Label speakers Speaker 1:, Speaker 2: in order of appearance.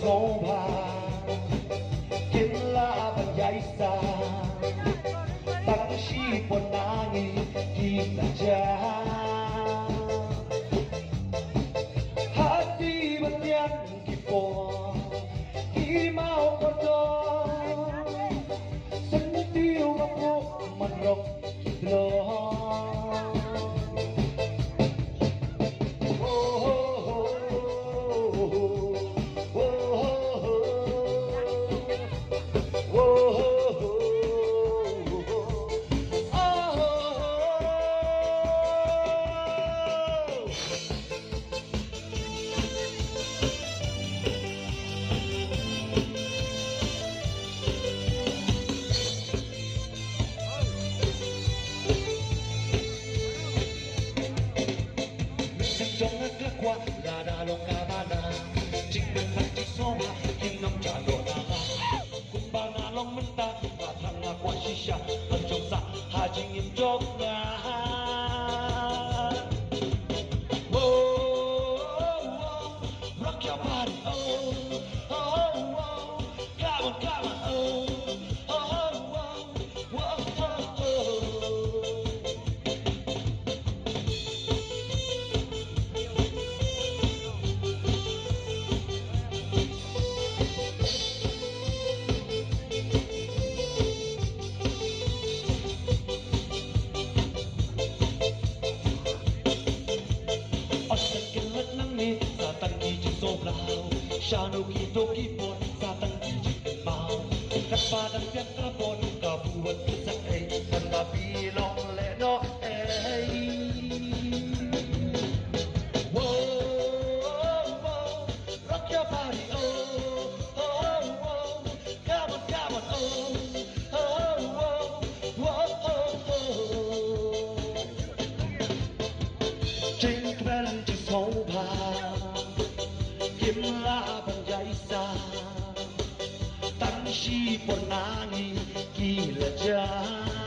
Speaker 1: soba kinla banyaisa tangshi ponangi kita jah hati batian kipo imau kodo sentiu bapu manrok kidlo trong ngất lắc qua là đà lông ca ba na chính quyền thằng chỉ số mà nhưng năm trả đồ na cùng ba na long minh ta và thằng na qua shisha hơn trong sa hà chỉ nghiêm chốt na rock your body oh oh oh come on oh oh oh oh oh Shano kito kipon sa tangki chicken bao Kapadang piang kapon kabuat sa ay Ang mabilong leno ay Whoa, whoa, rock your body oh, oh, oh Come on, oh, oh, oh, whoa, oh, oh Trên cái chỉ sâu bà kimla banjaisa tangshi ponani kila ja